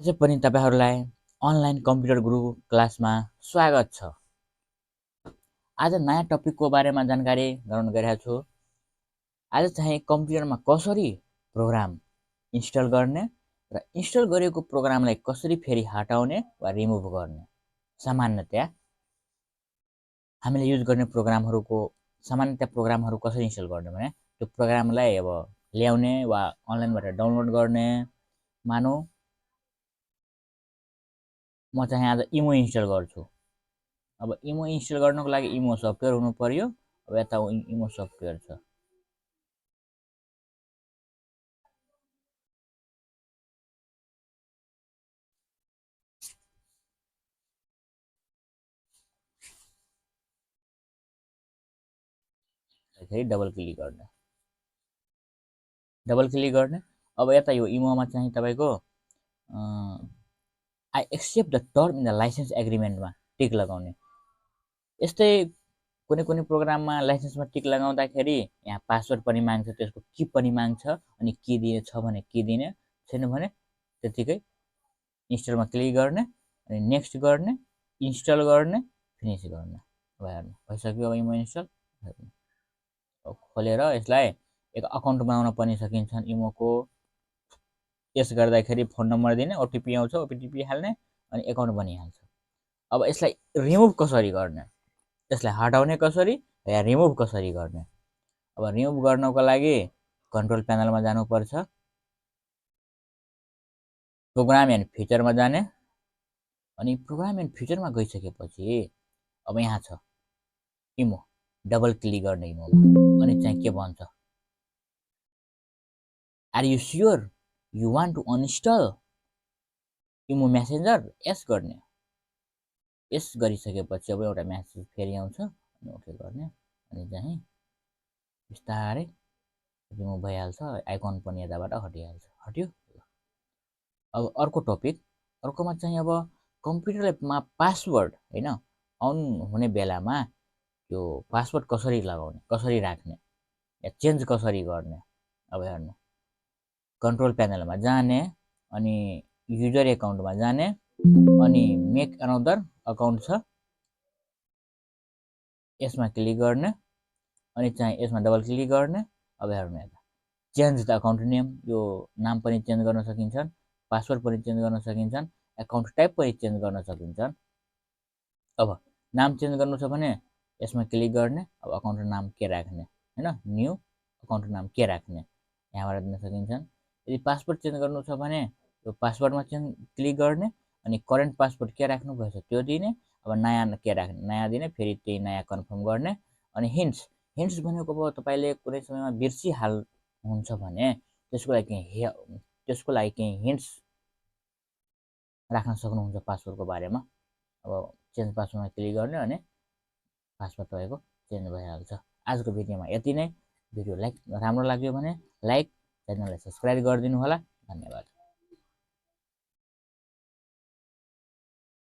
अझै पनि तपाईहरुलाई अनलाइन कम्प्युटर गुरु क्लासमा स्वागत छ। आज नयाँ टपिकको बारेमा जानकारी गराउन गइरहेको छु। आज चाहिँ कम्प्युटरमा कसरी प्रोग्राम इन्स्टल गर्ने र इन्स्टल गरेको प्रोग्रामलाई कसरी फेरि हटाउने वा रिमुभ गर्ने। सामान्यतया हामीले युज गर्ने प्रोग्रामहरु कसरी इन्स्टल गर्ने भने त्यो प्रोग्रामलाई अब ल्याउने वा अनलाइनबाट डाउनलोड गर्ने। मानौ म चाहिँ आज इमो इन्स्टल गर्छु। अब इमो इन्स्टल गर्नको लागि इमो सफ्टवेयर हुनु पर्यो। अब यता इमो सफ्टवेयर छ। फेरि डबल क्लिक गर्ने। अब यता यो इमोमा चाहिँ तपाईको I accept the term in the license एग्रीमेन्टमा टिक लगाउने। यस्तै कुनै प्रोग्राममा लाइसेन्समा टिक लगाउँदाखेरि यहाँ पासवर्ड पनि माग्छ, त्यसको की पनि माग्छ, अनि की दिने छ भने की दिने, छैन भने त्यतिकै इन्स्टलमा क्लिक गर्ने अनि नेक्स्ट गर्ने, इन्स्टल गर्ने, फिनिश गर्ने। अब हेर्नु भइसक्यो। अब इमो इन्स्टल खोलेर यसलाई एक अकाउन्ट बनाउन पनि सकिन्छ इमोको। यस गर्दाखेरि फोन नम्बर दिने, ओटिपी आउँछ, ओटिपी हाल्ने अनि अकाउन्ट बनिहाल्छ। अब यसलाई रिमुभ कसरी गर्ने, यसलाई हटाउने कसरी या रिमुभ कसरी गर्ने। अब रिमुभ गर्नको लागि कन्ट्रोल प्यानलमा जानुपर्छ। प्रोग्राम एन्ड फिचरमा जाने अनि प्रोग्राम एन्ड फिचरमा गइसकेपछि अब यहाँ छ इमो, डबल क्लिक गर्ने इमोमा। अनि चाहिँ के भन्छ, are you sure you want to uninstall imo messenger? Yes गर्ने। यस गरिसकेपछि अब एउटा मेसेज फेरि आउँछ अनि ओके गर्ने अनि चाहिँ बिस्तारै रिमुभ भइहाल्छ। आइकन पनि यताबाट हटिहाल्छ। हट्यो। अब अर्को टपिक, अर्कोमा चाहिँ अब कम्प्युटरमा पासवर्ड हैन अन हुने बेलामा त्यो पासवर्ड कसरी लगाउने, कसरी राख्ने या चेन्ज कसरी गर्ने। अब हेर्नु कन्ट्रोल प्यानलमा जाने अनि युजर एकाउन्टमा जाने अनि मेक अनदर अकाउन्ट छ, यसमा क्लिक गर्ने अनि चाहिँ यसमा डबल क्लिक गर्ने। अब हेर्नु यता चेन्ज द अकाउन्ट नेम, यो नाम पनि चेन्ज गर्न सकिन्छ, पासवर्ड पनि चेन्ज गर्न सकिन्छ, अकाउन्ट टाइप पनि चेन्ज गर्न सकिन्छ। अब नाम चेन्ज गर्नु छ भने यसमा क्लिक गर्ने। अब अकाउन्ट नाम के राख्ने हैन, न्यू अकाउन्ट नाम के राख्ने यहाँबाट दिन सकिन्छ। यदि पासवर्ड चेन्ज गर्नु छ भने यो पासवर्डमा क्लिक गर्ने अनि करेन्ट पासवर्ड के राख्नु भएछ त्यो दिने। अब नयाँ के राख्ने, नयाँ दिने, फेरि त्यही नयाँ कन्फर्म गर्ने। अनि हिन्ट्स भनेको अब तपाईले कुनै समयमा बिर्सिहाल्नुहुन्छ भने त्यसको लागि केही हिन्ट्स राख्न सक्नुहुन्छ पासवर्डको बारेमा। अब चेन्ज पासवर्डमा क्लिक गर्ने अनि पासवर्ड तपाईको चेन्ज भइहाल्छ। आजको भिडियोमा यति नै। भिडियो राम्रो लाग्यो भने लाइक, च्यानललाई सब्स्क्राइब गरिदिनु होला। धन्यवाद।